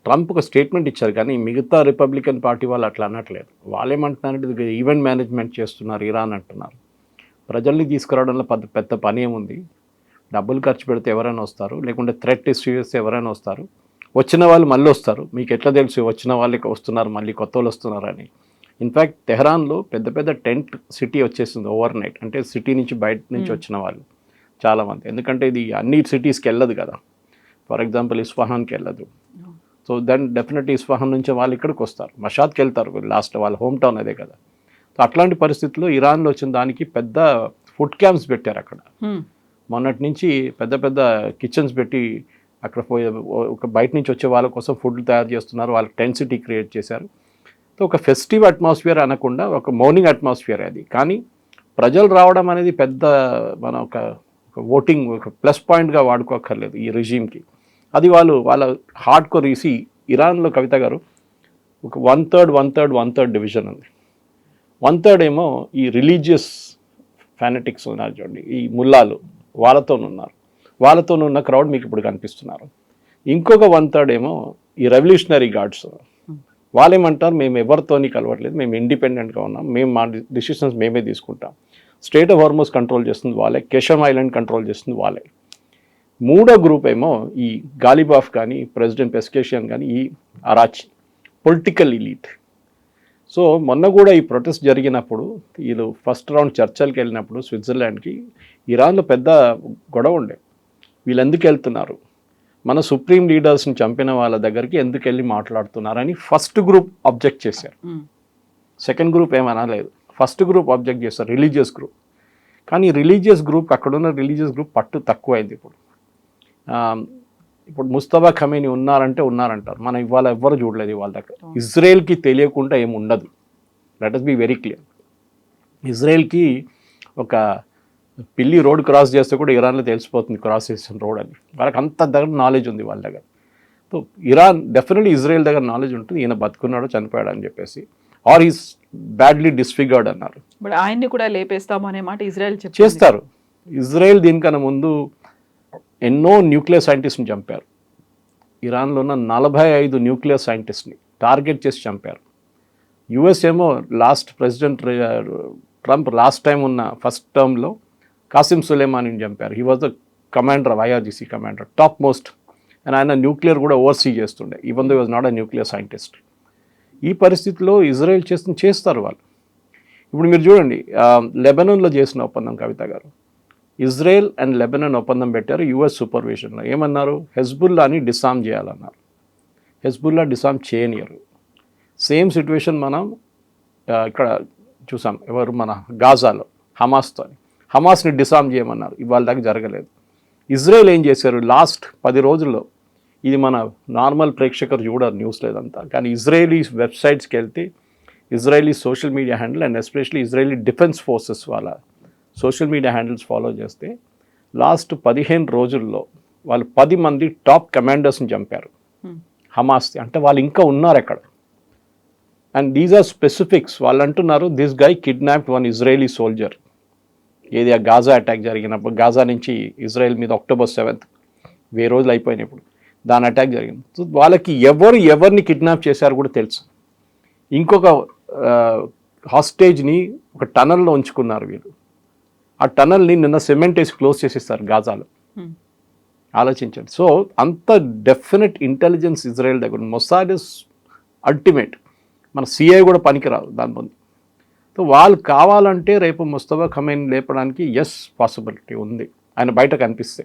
ట్రంప్ ఒక స్టేట్మెంట్ ఇచ్చారు, కానీ మిగతా రిపబ్లికన్ పార్టీ వాళ్ళు అట్లా అనట్లేదు. వాళ్ళు ఏమంటున్నారంటే ఇది ఈవెంట్ మేనేజ్మెంట్ చేస్తున్నారు ఇరాన్ అంటున్నారు. ప్రజల్ని తీసుకురావడంలో పెద్ద పని ఏముంది, డబ్బులు ఖర్చు పెడితే ఎవరైనా వస్తారు, లేకుంటే థ్రెట్ ఇష్యూ చేస్తే ఎవరైనా వస్తారు, వచ్చిన వాళ్ళు మళ్ళీ వస్తారు. మీకు ఎట్లా తెలుసు వచ్చిన వాళ్ళకి వస్తున్నారు, మళ్ళీ కొత్త వాళ్ళు వస్తున్నారని? ఇన్ఫ్యాక్ట్ తెహరాన్లో పెద్ద టెంట్ సిటీ వచ్చేసింది ఓవర్ నైట్. అంటే సిటీ నుంచి బయట నుంచి వచ్చిన వాళ్ళు చాలామంది, ఎందుకంటే ఇది అన్ని సిటీస్కి వెళ్ళదు కదా. ఫర్ ఎగ్జాంపుల్ ఇస్ఫహాన్కి వెళ్ళదు. సో దెన్ డెఫినెట్లీ ఇస్ఫహాన్ నుంచి వాళ్ళు ఇక్కడికి వస్తారు, మషాద్కి వెళ్తారు, లాస్ట్ వాళ్ళ హోమ్ టౌన్ అదే కదా. సో అట్లాంటి పరిస్థితుల్లో ఇరాన్లో వచ్చిన దానికి పెద్ద ఫుడ్ క్యాంప్స్ పెట్టారు అక్కడ. మొన్నటి నుంచి పెద్ద కిచెన్స్ పెట్టి అక్కడ ఒక బయట నుంచి వచ్చే వాళ్ళ కోసం ఫుడ్ తయారు చేస్తున్నారు, వాళ్ళకి టెంట్ సిటీ క్రియేట్ చేశారు. సో ఒక ఫెస్టివ్ అట్మాస్ఫియర్ అనకుండా ఒక మౌర్నింగ్ అట్మాస్ఫియర్ అది. కానీ ప్రజలు రావడం అనేది పెద్ద మన ఒక ఓటింగ్ ఒక ప్లస్ పాయింట్గా వాడుకోక్కర్లేదు ఈ రెజీమ్కి. అది వాళ్ళ హార్డ్ కోర్ ఈసి. ఇరాన్లో కవిత గారు ఒక 1/3 డివిజన్ ఉంది. 1/3 ఏమో ఈ రిలీజియస్ ఫ్యానటిక్స్ ఉన్నారు చూడండి, ఈ ముల్లాలు, వాళ్ళతోనున్న క్రౌడ్ మీకు ఇప్పుడు కనిపిస్తున్నారు. ఇంకొక 1/3 ఏమో ఈ రెవల్యూషనరీ గార్డ్స్. వాళ్ళేమంటారు, మేము ఎవరితోని కలవట్లేదు, మేము ఇండిపెండెంట్గా ఉన్నాం, మేము మా డిసిషన్స్ మేమే తీసుకుంటాం. స్టేట్ ఆఫ్ హార్మోస్ కంట్రోల్ చేస్తుంది వాళ్ళే, కెషమ్ ఐలాండ్ కంట్రోల్ చేస్తుంది వాళ్ళే. మూడో గ్రూప్ ఏమో ఈ గాలిబాఫ్ కానీ ప్రెసిడెంట్ పెస్కేషియన్ కానీ ఈ అరాచి పొలిటికల్ ఎలీట్. సో మొన్న కూడా ఈ ప్రొటెస్ట్ జరిగినప్పుడు వీళ్ళు ఫస్ట్ రౌండ్ చర్చలకు వెళ్ళినప్పుడు స్విట్జర్లాండ్కి ఇరాన్లో పెద్ద గొడవ ఉండే. వీళ్ళు ఎందుకు వెళ్తున్నారు, మన సుప్రీం లీడర్స్ని చంపిన వాళ్ళ దగ్గరికి ఎందుకు వెళ్ళి మాట్లాడుతున్నారని ఫస్ట్ గ్రూప్ అబ్జెక్ట్ చేశారు. సెకండ్ గ్రూప్ ఏమనలేదు, ఫస్ట్ గ్రూప్ అబ్జెక్ట్ చేస్తారు, రిలీజియస్ గ్రూప్. కానీ రిలీజియస్ గ్రూప్, అక్కడున్న రిలీజియస్ గ్రూప్ పట్టు తక్కువైంది. ఇప్పుడు ముస్తఫా ఖమేనీ ఉన్నారంటారు, మనం ఇవాళ ఎవ్వరు చూడలేదు వాళ్ళ దగ్గర. ఇజ్రాయెల్కి తెలియకుండా ఏమి ఉండదు, let us be very clear. ఇజ్రాయెల్కి ఒక పిల్లి రోడ్ క్రాస్ చేస్తే కూడా ఇరాన్లో తెలిసిపోతుంది క్రాస్ చేసిన రోడ్ అని. వాళ్ళకి అంత దగ్గర నాలెడ్జ్ ఉంది వాళ్ళ దగ్గర. సో ఇరాన్ డెఫినెట్లీ ఇజ్రాయెల్ దగ్గర నాలెడ్జ్ ఉంటుంది, ఈయన బతుకున్నాడో చనిపోయాడు అని చెప్పేసి, ఆర్ ఈస్ బ్యాడ్లీ డిస్ఫిగర్డ్ అన్నారు. బట్ ఆయన్ని కూడా లేపేస్తాము అనే మాట ఇజ్రాయెల్ చేస్తారు. ఇజ్రాయెల్ దీనికన్నా ముందు ఎన్నో న్యూక్లియర్ సైంటిస్ట్ని చంపారు. ఇరాన్లో ఉన్న 45 న్యూక్లియర్ సైంటిస్ట్ని టార్గెట్ చేసి చంపారు. యుఎస్ ఏమో last president Trump last time ఉన్న ఫస్ట్ టర్మ్లో కాసిం సులేమానీని చంపారు. He was the commander of IRGC commander, top most. And ఆయన న్యూక్లియర్ కూడా ఓవర్సీ చేస్తుండే, even though was not a nuclear scientist. ఈ పరిస్థితిలో ఇజ్రాయెల్ చేస్తారు వాళ్ళు. ఇప్పుడు మీరు చూడండి, లెబనాన్లో చేసిన ఒప్పందం కవిత గారు, ఇజ్రాయెల్ అండ్ లెబనాన్ ఒప్పందం పెట్టారు యుఎస్ సూపర్విజన్లో. ఏమన్నారు, హెజ్బుల్లాని డిసామ్ చేయాలన్నారు. హెజ్బుల్లా డిసామ్ చేయనియరు. సేమ్ సిచ్యువేషన్ మనం ఇక్కడ చూసాం, ఎవరు మన గాజాలో హమాస్తో. హమాస్ని డిసామ్ చేయమన్నారు, ఇవాళ దాకా జరగలేదు. ఇజ్రాయెల్ ఏం చేశారు, లాస్ట్ 10 రోజుల్లో, ఇది మన నార్మల్ ప్రేక్షకులు చూడరు న్యూస్ లేదంతా, కానీ ఇజ్రాయలీ వెబ్సైట్స్కి వెళ్తే Israeli social media handle and especially Israeli defence forces వాళ్ళ సోషల్ మీడియా హ్యాండిల్స్ ఫాలో చేస్తే లాస్ట్ 15 రోజుల్లో వాళ్ళు 10 మంది టాప్ కమాండర్స్ని చంపారు హమాస్. అంటే వాళ్ళు ఇంకా ఉన్నారు అక్కడ. And these are specifics. వాళ్ళు అంటున్నారు this guy kidnapped 1 Israeli soldier. ఏది ఆ గాజా అటాక్ జరిగినప్పుడు, గాజా నుంచి ఇజ్రాయెల్ మీద October 7th 1000 రోజులు అయిపోయినప్పుడు దాని అటాక్ జరిగింది. సో వాళ్ళకి ఎవరిని కిడ్నాప్ చేశారు కూడా తెలుసు. ఇంకొక హాస్టేజ్ని ఒక టనల్లో ఉంచుకున్నారు వీళ్ళు. ఆ టనల్ని నిన్న సిమెంట్ వేసి క్లోజ్ చేసేస్తారు గాజాలో. ఆలోచించండి. సో అంత డెఫినెట్ ఇంటెలిజెన్స్ ఇజ్రాయెల్ దగ్గర. Mossad is ultimate. మన సిఐ కూడా పనికిరాదు దాని ముందు. సో వాళ్ళు కావాలంటే రేపు ముస్తఫా ఖమేని లేపడానికి ఎస్ పాసిబిలిటీ ఉంది, ఆయన బయట కనిపిస్తే.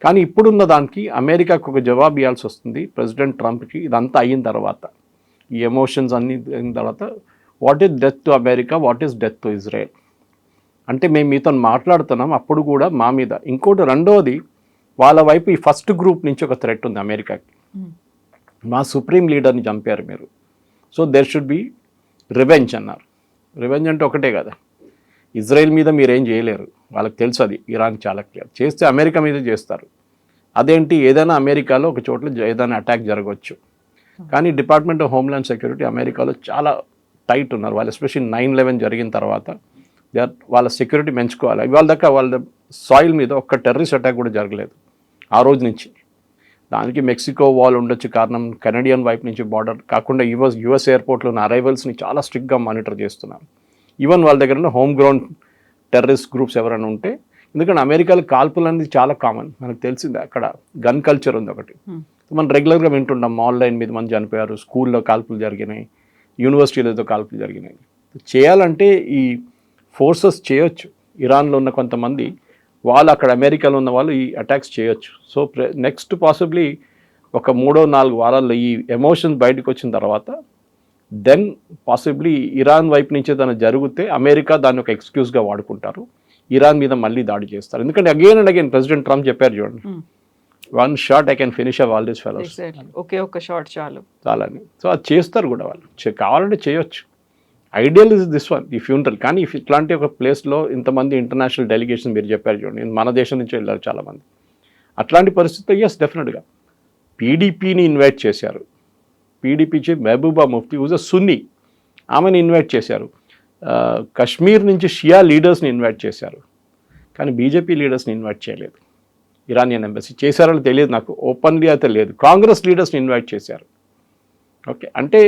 కానీ ఇప్పుడున్న దానికి అమెరికాకు ఒక జవాబు ఇవ్వాల్సి వస్తుంది ప్రెసిడెంట్ ట్రంప్కి. ఇదంతా అయిన తర్వాత, ఈ ఎమోషన్స్ అన్నీ అయిన తర్వాత, what is death to America, what is death to Israel అంటే మేము మీతో మాట్లాడుతున్నాం అప్పుడు కూడా మా మీద. ఇంకోటి రెండోది, వాళ్ళ వైపు ఈ ఫస్ట్ గ్రూప్ నుంచి ఒక థ్రెట్ ఉంది అమెరికాకి. మా సుప్రీం లీడర్ని చంపారు మీరు, so there should be revenge అన్నారు. రివెంజ్ అంటే ఒకటే కదా, ఇజ్రాయెల్ మీద మీరేం చేయలేరు, వాళ్ళకి తెలుసు అది, ఇరాన్ చాలా క్లియర్. చేస్తే అమెరికా మీద చేస్తారు. అదేంటి, ఏదైనా అమెరికాలో ఒక చోట్ల ఏదైనా అటాక్ జరగవచ్చు. కానీ డిపార్ట్మెంట్ ఆఫ్ హోమ్లాండ్ సెక్యూరిటీ అమెరికాలో చాలా టైట్ ఉన్నారు వాళ్ళు. ఎస్పెషల్లీ 9/11 జరిగిన తర్వాత వాళ్ళ సెక్యూరిటీ పెంచుకోవాలి. ఇవాళ దాకా వాళ్ళ సాయిల్ మీద ఒక్క టెర్రరిస్ట్ అటాక్ కూడా జరగలేదు ఆ రోజు నుంచి. దానికి మెక్సికో వాల్ ఉండొచ్చు కారణం, కెనడియన్ వైపు నుంచి బార్డర్ కాకుండా యుఎస్ ఎయిర్పోర్ట్లో ఉన్న అరైవల్స్ని చాలా స్ట్రిక్ట్గా మానిటర్ చేస్తున్నారు. ఈవెన్ వాళ్ళ దగ్గర హోమ్ గ్రౌండ్ టెర్రరిస్ట్ గ్రూప్స్ ఎవరైనా ఉంటే, ఎందుకంటే అమెరికాలో కాల్పులు అనేది చాలా కామన్, మనకు తెలిసిందే. అక్కడ గన్ కల్చర్ ఉంది ఒకటి, మనం రెగ్యులర్గా వింటుంటాం. ఆన్లైన్ మీద మంది చనిపోయారు, స్కూల్లో కాల్పులు జరిగినాయి, యూనివర్సిటీలతో కాల్పులు జరిగినాయి. చేయాలంటే ఈ ఫోర్సెస్ చేయొచ్చు. ఇరాన్లో ఉన్న కొంతమంది వాళ్ళు, అక్కడ అమెరికాలో ఉన్న వాళ్ళు ఈ అటాక్స్ చేయొచ్చు. సో నెక్స్ట్ పాసిబ్లీ ఒక 3-4 వారాల్లో ఈ ఎమోషన్స్ బయటకు వచ్చిన తర్వాత, దెన్ పాసిబ్లీ ఇరాన్ వైపు నుంచి ఏదైనా జరిగితే అమెరికా దాన్ని ఒక ఎక్స్క్యూజ్గా వాడుకుంటారు, ఇరాన్ మీద మళ్ళీ దాడి చేస్తారు. ఎందుకంటే again and again president Trump చెప్పారు చూడండి, 1 shot I can finish all this fellows, ఒకే ఒక్క షాట్ చాలని. సో అది చేస్తారు కూడా వాళ్ళు, కావాలంటే చేయొచ్చు. ఐడియల్ ఇస్ దిస్ వన్, ఈ ఫ్యూనరల్. కానీ ఇట్లాంటి ఒక ప్లేస్లో ఇంతమంది ఇంటర్నేషనల్ డెలిగేషన్ మీరు చెప్పారు చూడండి, మన దేశం నుంచి వెళ్ళారు చాలామంది. అట్లాంటి పరిస్థితుల్లో ఎస్ డెఫినెట్గా పీడీపీని ఇన్వైట్ చేశారు. PDP chief Mehbooba Mufti who's a Sunni, ఆమెను ఇన్వైట్ చేశారు. కశ్మీర్ నుంచి షియా లీడర్స్ని ఇన్వైట్ చేశారు. కానీ బీజేపీ లీడర్స్ని ఇన్వైట్ చేయలేదు. ఇరానియన్ ఎంబసీ చేశారో తెలియదు నాకు, ఓపెన్లీ అయితే లేదు. కాంగ్రెస్ లీడర్స్ని ఇన్వైట్ చేశారు. ఓకే, అంటే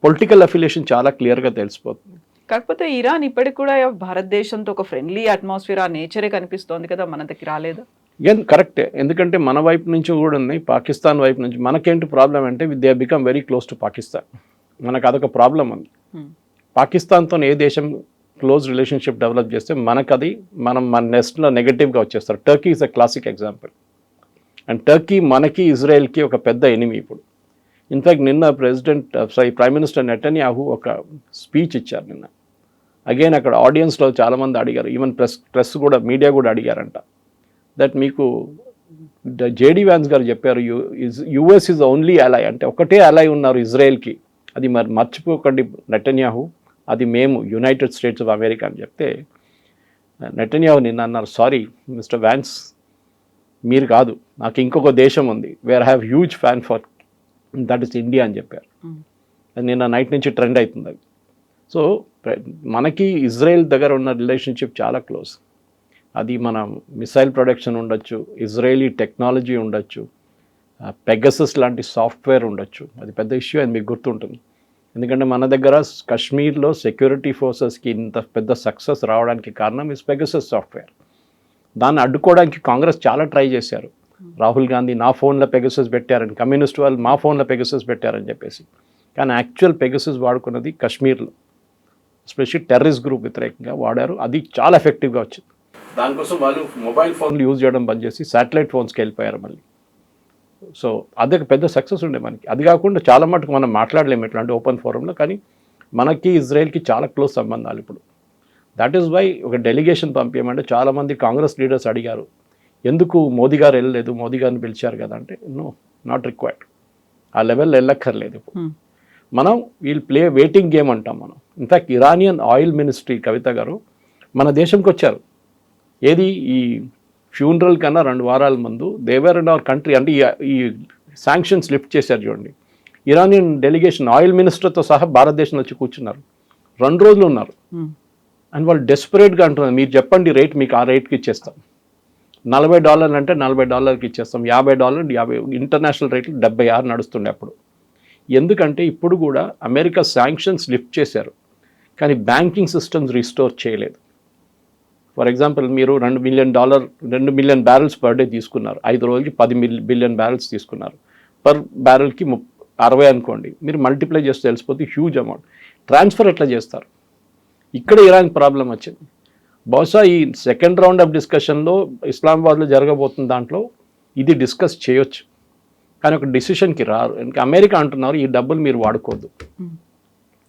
పొలిటికల్ అఫిలియేషన్ చాలా క్లియర్గా తెలిసిపోతుంది. కాకపోతే ఇరాన్ ఇప్పటికి కూడా భారతదేశంతో ఒక ఫ్రెండ్లీ అట్మాస్ఫియర్, ఆ నేచరే కనిపిస్తోంది కదా, మన దగ్గర రాలేదా? కరెక్టే, ఎందుకంటే మన వైపు నుంచి కూడా ఉన్నాయి, పాకిస్తాన్ వైపు నుంచి. మనకేంటి ప్రాబ్లం అంటే they become very close to Pakistan, మనకు అదొక ప్రాబ్లం ఉంది. పాకిస్తాన్తో ఏ దేశం క్లోజ్ రిలేషన్షిప్ డెవలప్ చేస్తే మనకది మన నెక్స్ట్లో నెగటివ్గా వచ్చేస్తారు. Turkey is a classic example. And Turkey మనకి ఇజ్రాయెల్కి ఒక పెద్ద ఎనిమీ ఇప్పుడు. ఇన్ఫ్యాక్ట్ నిన్న ప్రైమ్ మినిస్టర్ నెటన్యాహు ఒక స్పీచ్ ఇచ్చారు నిన్న. అగైన్ అక్కడ ఆడియన్స్లో చాలామంది అడిగారు, ఈవెన్ ప్రెస్ కూడా, మీడియా కూడా అడిగారంట, దట్ మీకు జేడీ వ్యాన్స్ గారు చెప్పారు యుఎస్ ఈజ్ ఓన్లీ అలై, అంటే ఒకటే అలై ఉన్నారు ఇజ్రాయెల్కి, అది మరి మర్చిపోకండి నెటన్యాహు, అది మేము యునైటెడ్ స్టేట్స్ ఆఫ్ అమెరికా అని చెప్తే నెటన్యాహు నిన్న అన్నారు, సారీ మిస్టర్ వ్యాన్స్, మీరు కాదు, నాకు ఇంకొక దేశం ఉంది where have huge fan for, that is India అని చెప్పారు. అది నిన్న నైట్ నుంచి ట్రెండ్ అవుతుంది అది. సో మనకి ఇజ్రాయెల్ దగ్గర ఉన్న రిలేషన్షిప్ చాలా క్లోజ్. అది మన మిసైల్ ప్రొడక్షన్ ఉండొచ్చు, ఇజ్రాయేలీ టెక్నాలజీ ఉండొచ్చు, పెగసస్ లాంటి సాఫ్ట్వేర్ ఉండొచ్చు. అది పెద్ద ఇష్యూ అని మీకు గుర్తుంటుంది. ఎందుకంటే మన దగ్గర కశ్మీర్లో సెక్యూరిటీ ఫోర్సెస్కి ఇంత పెద్ద సక్సెస్ రావడానికి కారణం ఇస్ పెగసస్ సాఫ్ట్వేర్. దాన్ని అడ్డుకోవడానికి కాంగ్రెస్ చాలా ట్రై చేశారు. రాహుల్ గాంధీ నా ఫోన్లో పెగసస్ పెట్టారని, కమ్యూనిస్ట్ వాళ్ళు మా ఫోన్లో పెగసస్ పెట్టారని చెప్పేసి. కానీ యాక్చువల్ పెగసస్ వాడుకున్నది కశ్మీర్లో, ఎస్పెషల్లీ టెర్రరిస్ట్ గ్రూప్ వ్యతిరేకంగా వాడారు. అది చాలా ఎఫెక్టివ్గా వచ్చింది. దానికోసం వాళ్ళు మొబైల్ ఫోన్లు యూజ్ చేయడం బంద్ చేసి శాటిలైట్ ఫోన్స్కి వెళ్ళిపోయారు మళ్ళీ. సో అదే పెద్ద సక్సెస్ ఉండే మనకి. అది కాకుండా చాలా మటుకు మనం మాట్లాడలేము ఇట్లాంటి ఓపెన్ ఫోరంలో, కానీ మనకి ఇజ్రాయెల్కి చాలా క్లోజ్ సంబంధాలు ఇప్పుడు. దట్ ఈస్ వై ఒక డెలిగేషన్ పంపించమంటే చాలామంది కాంగ్రెస్ లీడర్స్ అడిగారు, ఎందుకు మోదీ గారు వెళ్ళలేదు, మోదీ గారిని పిలిచారు కదా అంటే, నో, నాట్ రిక్వైర్డ్, ఆ లెవెల్లో వెళ్ళక్కర్లేదు. ఇప్పుడు మనం వీల్ ప్లే వెయిటింగ్ గేమ్ అంటాం మనం. ఇన్ఫ్యాక్ట్ ఇరానియన్ ఆయిల్ మినిస్ట్రీ కవిత గారు మన దేశంకి వచ్చారు. ఏది ఈ ఫ్యూనరల్ కన్నా 2 వారాల ముందు దేవర్ ఇన్ అవర్ కంట్రీ, అంటే ఈ శాంక్షన్స్ లిఫ్ట్ చేశారు చూడండి. ఇరానియన్ డెలిగేషన్ ఆయిల్ మినిస్టర్తో సహా భారతదేశంలో వచ్చి కూర్చున్నారు, 2 రోజులు ఉన్నారు. అండ్ వాళ్ళు డెస్పరేట్గా అంటున్నారు, మీరు చెప్పండి రేట్, మీకు ఆ రేట్కి ఇచ్చేస్తాం. $40 అంటే $40కి ఇచ్చేస్తాం, $50, 50 ఇంటర్నేషనల్ రేట్లు 76 నడుస్తుండే అప్పుడు. ఎందుకంటే ఇప్పుడు కూడా అమెరికా శాంక్షన్స్ లిఫ్ట్ చేశారు, కానీ బ్యాంకింగ్ సిస్టమ్స్ రిస్టోర్ చేయలేదు. ఫర్ ఎగ్జాంపుల్ మీరు $2 మిలియన్ బ్యారెల్స్ పర్ డే తీసుకున్నారు, 5 రోజులకి 10 బిలియన్ బ్యారెల్స్ తీసుకున్నారు. పర్ బ్యారెల్కి 60 అనుకోండి, మీరు మల్టిప్లై చేస్తే తెలిసిపోతే హ్యూజ్ అమౌంట్. ట్రాన్స్ఫర్ ఎట్లా చేస్తారు? ఇక్కడ ఇరాన్ ప్రాబ్లం వచ్చింది. బహుశా ఈ సెకండ్ రౌండ్ ఆఫ్ డిస్కషన్లో ఇస్లామాబాద్లో జరగబోతున్న దాంట్లో ఇది డిస్కస్ చేయొచ్చు, కానీ ఒక డిసిషన్కి రారు. ఎందుకంటే అమెరికా అంటున్నారు ఈ డబ్బులు మీరు వాడుకోవద్దు,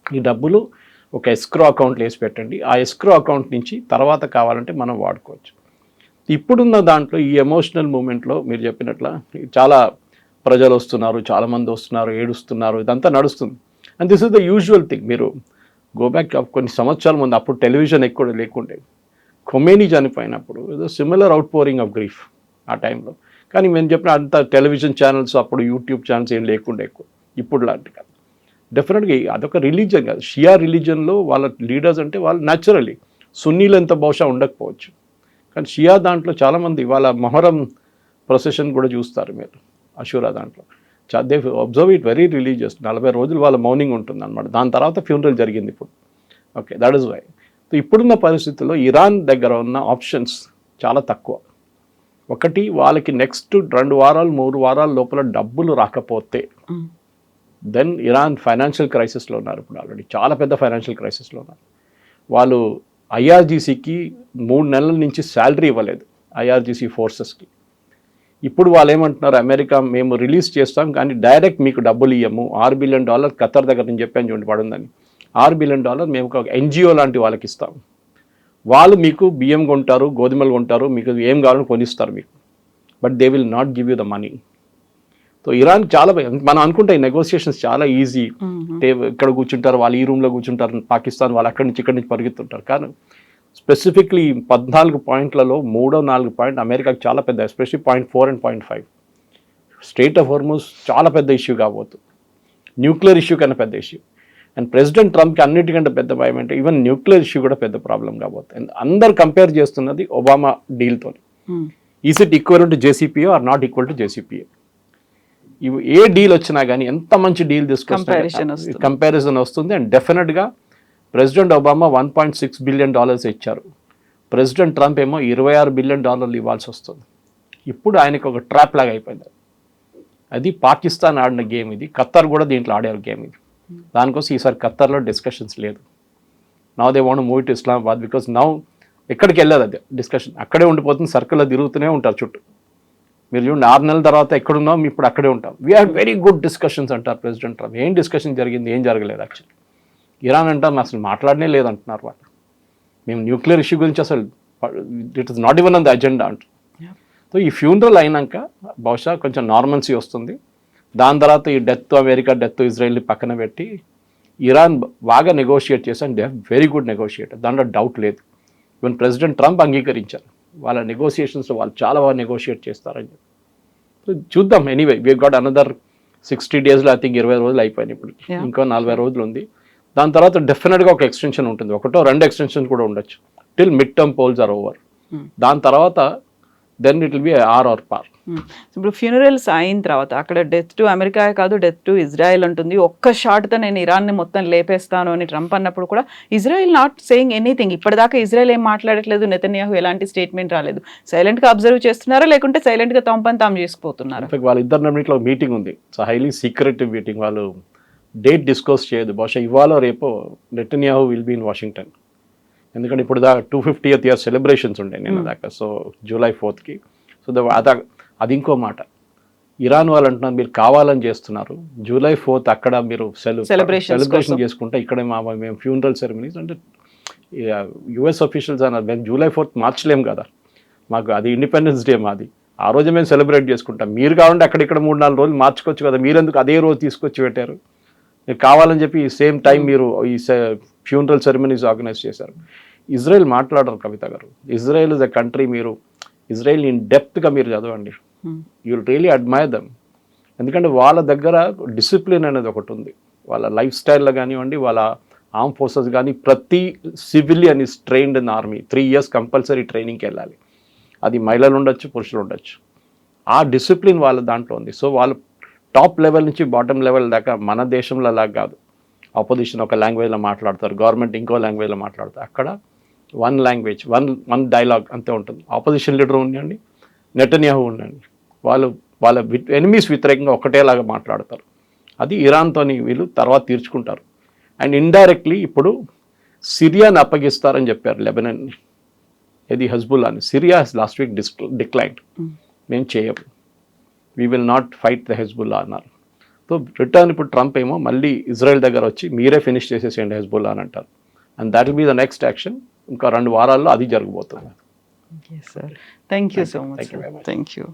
ఈ డబ్బులు ఒక ఎస్క్రో అకౌంట్లో వేసి పెట్టండి, ఆ ఎస్క్రో అకౌంట్ నుంచి తర్వాత కావాలంటే మనం వాడుకోవచ్చు. ఇప్పుడున్న దాంట్లో ఈ ఎమోషనల్ మూమెంట్లో మీరు చెప్పినట్ల చాలా ప్రజలు వస్తున్నారు, చాలామంది వస్తున్నారు, ఏడుస్తున్నారు, ఇదంతా నడుస్తుంది. And this is the usual thing. మీరు గో బ్యాక్ కొన్ని సంవత్సరాల ముందు, అప్పుడు టెలివిజన్ ఎక్కువ లేకుండే, ఖొమేనీ చనిపోయినప్పుడు ఏదో similar out pouring of grief ఆ టైంలో. కానీ మేము చెప్పిన అంత టెలివిజన్ ఛానల్స్, అప్పుడు యూట్యూబ్ ఛానల్స్ ఏం లేకుండా ఎక్కువ, ఇప్పుడు లాంటి కాదు. డెఫినెట్గా అదొక రిలీజన్ కాదు, షియా రిలీజన్లో వాళ్ళ లీడర్స్ అంటే వాళ్ళు న్యాచురల్లీ సున్నీలు ఎంత బహుశా ఉండకపోవచ్చు, కానీ షియా దాంట్లో చాలామంది వాళ్ళ మొహరం ప్రొసెషన్ కూడా చూస్తారు మీరు అషూరా దాంట్లో. They observe it very religious. 40 రోజులు వాళ్ళ మౌనింగ్ ఉంటుంది అనమాట. దాని తర్వాత ఫ్యూనరల్ జరిగింది ఇప్పుడు. Okay, that is why. ఇప్పుడున్న పరిస్థితుల్లో ఇరాన్ దగ్గర ఉన్న ఆప్షన్స్ చాలా తక్కువ. ఒకటి, వాళ్ళకి నెక్స్ట్ 2 వారాలు 3 వారాల లోపల డబ్బులు రాకపోతే దెన్ ఇరాన్ ఫైనాన్షియల్ క్రైసిస్లో ఉన్నారు. ఇప్పుడు ఆల్రెడీ చాలా పెద్ద ఫైనాన్షియల్ క్రైసిస్లో ఉన్నారు. వాళ్ళు ఐఆర్జీసీకి 3 నెలల నుంచి శాలరీ ఇవ్వలేదు, ఐఆర్జీసీ ఫోర్సెస్కి. ఇప్పుడు వాళ్ళు ఏమంటున్నారు, అమెరికా మేము రిలీజ్ చేస్తాం కానీ డైరెక్ట్ మీకు డబ్బులు ఇవ్వము, $6 బిలియన్ ఖత్తర్ దగ్గర నేను చెప్పాను చూడండి పడుందని, $6 బిలియన్ మేము ఒక ఎన్జిఓ లాంటి వాళ్ళకి ఇస్తాం, వాళ్ళు మీకు బియ్యం కొంటారు, గోధుమలు కొంటారు, మీకు ఏం కావాలని కొనిస్తారు మీకు, but they will not give you the money. So Iran చాలా, మనం అనుకుంటే ఈ నెగోసియేషన్స్ చాలా ఈజీ, ఇక్కడ కూర్చుంటారు వాళ్ళు, ఈ రూమ్లో కూర్చుంటారు పాకిస్తాన్ వాళ్ళు, అక్కడి నుంచి ఇక్కడి నుంచి పరిగెత్తుంటారు. కానీ స్పెసిఫిక్లీ 14 పాయింట్లలో 3-4 పాయింట్ అమెరికాకి చాలా పెద్ద, especially point 4 and point 5 strait of Hormuz చాలా పెద్ద ఇష్యూ కాబోతుంది, న్యూక్లియర్ ఇష్యూ కన్నా పెద్ద ఇష్యూ. అండ్ ప్రెసిడెంట్ ట్రంప్కి అన్నిటికంటే పెద్ద భయం అంటే ఈవెన్ న్యూక్లియర్ ఇష్యూ కూడా పెద్ద ప్రాబ్లం కాబోతుంది. అందరు కంపేర్ చేస్తున్నది ఒబామా డీల్తో. Is it equal to JCPA or not equal to JCPA? ఇవి ఏ డీల్ వచ్చినా కానీ ఎంత మంచి డీల్ తీసుకొస్తే కంపారిజన్ వస్తుంది. అండ్ డెఫినెట్గా ప్రెసిడెంట్ ఒబామా $1.6 బిలియన్ ఇచ్చారు, ప్రెసిడెంట్ ట్రంప్ ఏమో $26 బిలియన్ ఇవ్వాల్సి వస్తుంది. ఇప్పుడు ఆయనకు ఒక ట్రాప్ లాగా అయిపోయింది. అది పాకిస్తాన్ ఆడిన గేమ్ ఇది, ఖత్తర్ కూడా దీంట్లో ఆడారు గేమ్ ఇది. దానికోసం ఈసారి ఖత్తర్లో డిస్కషన్స్ లేదు. Now they want move to Islamabad because now ఎక్కడికి వెళ్ళదు అది డిస్కషన్, అక్కడే ఉండిపోతుంది, సర్కిల్లో తిరుగుతూనే ఉంటారు చుట్టూ. మీరు చూడండి 6 నెలల తర్వాత ఎక్కడున్నాం, ఇప్పుడు అక్కడే ఉంటాం. We had very good discussions అంటారు ప్రెసిడెంట్ ట్రంప్. ఏం డిస్కషన్ జరిగింది, ఏం జరగలేదు. యాక్చువల్లీ ఇరాన్ అంటారు అసలు మాట్లాడనే లేదంటున్నారు వాళ్ళు, మేము న్యూక్లియర్ ఇష్యూ గురించి అసలు it is not even on the agenda అంటారు. సో ఈ ఫ్యూనరల్ అయినాక బహుశా కొంచెం నార్మల్సీ వస్తుంది. దాని తర్వాత ఈ డెత్ అమెరికా, డెత్ ఇజ్రాయెల్ని పక్కన పెట్టి ఇరాన్ బాగా నెగోషియేట్ చేశారు. They have very good negotiator, దాంట్లో డౌట్ లేదు. ఈవెన్ ప్రెసిడెంట్ ట్రంప్ అంగీకరించారు వాళ్ళ నెగోషియేషన్స్లో వాళ్ళు చాలా బాగా నెగోషియేట్ చేస్తారని చెప్పి. సో చూద్దాం. ఎనీవే వీ గాట్ అనదర్ 60 డేస్లో ఐ థింక్ 20 రోజులు అయిపోయినాయి, ఇప్పుడు ఇంకో 40 రోజులు ఉంది. దాని తర్వాత డెఫినెట్గా ఒక ఎక్స్టెన్షన్ ఉంటుంది, 1-2 ఎక్స్టెన్షన్ కూడా ఉండొచ్చు till mid term polls are over. దాని తర్వాత దెన్ ఇట్ విల్ బి ఆర్ ఆర్ పార్. ఇప్పుడు ఫ్యూనరల్స్ అయిన తర్వాత అక్కడ డెత్ టు అమెరికా కాదు, డెత్ టు ఇజ్రాయెల్ ఉంటుంది. ఒక్క షాట్తో నేను ఇరాన్ని మొత్తం లేపేస్తాను అని ట్రంప్ అన్నప్పుడు కూడా ఇజ్రాయెల్ నాట్ సేయింగ్ ఎనీథింగ్. ఇప్పటిదాకా ఇజ్రాయెల్ ఏం మాట్లాడట్లేదు, నెతన్యాహు ఎలాంటి స్టేట్మెంట్ రాలేదు. సైలెంట్గా అబ్జర్వ్ చేస్తున్నారా లేకుంటే సైలెంట్గా తమ తాము చేసుకుపోతున్నారా? వాళ్ళిద్దరు మీట్లో మీటింగ్ ఉంది, సో హైలీ సీక్రెటివ్ మీటింగ్. వాళ్ళు డేట్ డిస్కస్ చేయదు. బహుశా ఇవాళ రేపు Netanyahu will be in Washington. ఎందుకంటే ఇప్పుడు 250th ఇయర్ సెలబ్రేషన్స్ ఉండే నిన్న దాకా, సో July 4th. సో అది ఇంకో మాట. ఇరాన్ వాళ్ళు అంటున్నారు మీరు కావాలని చేస్తున్నారు, July 4th అక్కడ మీరు సెలబ్రేషన్ చేసుకుంటే ఇక్కడ మేము ఫ్యూనరల్ సెరమనీస్ అంటే యుఎస్ అఫీషియల్స్ అన్నారు మేము July 4th మార్చలేం కదా, మాకు అది ఇండిపెండెన్స్ డే మాది, ఆ రోజు మేము సెలబ్రేట్ చేసుకుంటాం. మీరు కావాలంటే అక్కడిక్కడ 3-4 రోజులు మార్చుకోవచ్చు కదా, మీరెందుకు అదే రోజు తీసుకొచ్చి పెట్టారు? మీరు కావాలని చెప్పి సేమ్ టైం మీరు ఈ ఫ్యూనరల్ సెరమనీస్ ఆర్గనైజ్ చేశారు. ఇజ్రాయెల్ మాట్లాడరు కవిత గారు. ఇజ్రాయెల్ ఇస్ ఎ కంట్రీ, మీరు ఇజ్రాయెల్ ఇన్ డెప్త్గా మీరు చదవండి, you will really admire them. ఎందుకంటే వాళ్ళ దగ్గర డిసిప్లిన్ అనేది ఒకటి ఉంది, వాళ్ళ లైఫ్ స్టైల్లో కానివ్వండి, వాళ్ళ ఆర్మ్ ఫోర్సెస్ కానీ, ప్రతి civilian is trained in army. 3 years compulsory ట్రైనింగ్కి వెళ్ళాలి. అది మహిళలు ఉండొచ్చు, పురుషులు ఉండొచ్చు. ఆ డిసిప్లిన్ వాళ్ళ దాంట్లో ఉంది. సో వాళ్ళు టాప్ లెవెల్ నుంచి బాటమ్ లెవెల్ దాకా మన దేశంలో అలా కాదు. ఆపోజిషన్ ఒక లాంగ్వేజ్లో మాట్లాడతారు, గవర్నమెంట్ ఇంకో లాంగ్వేజ్లో మాట్లాడతారు. అక్కడ 1 లాంగ్వేజ్, వన్ డైలాగ్ అంతే ఉంటుంది. ఆపోజిషన్ లీడర్ ఉండండి, నెతన్యాహు ఉండండి, వాళ్ళ ఎనిమీస్ వ్యతిరేకంగా ఒకటేలాగా మాట్లాడతారు. అది ఇరాన్తోని వీళ్ళు తర్వాత తీర్చుకుంటారు. అండ్ ఇండైరెక్ట్లీ ఇప్పుడు సిరియాని అప్పగిస్తారని చెప్పారు లెబనన్ని. ఇది హజ్బుల్లాని. Syria last week declined. మేము చేయము, we will not fight the Hezbollah అన్నారు. సో రిటర్న్ ఇప్పుడు ట్రంప్ ఏమో మళ్ళీ ఇజ్రాయెల్ దగ్గర వచ్చి మీరే ఫినిష్ చేసేసేయండి హెజ్బుల్లా అని అంటారు. And that will be the next action. ఇంకా 2 వారాల్లో అది జరగబోతుంది. Sir thank you so much. Thank you very much. Thank you.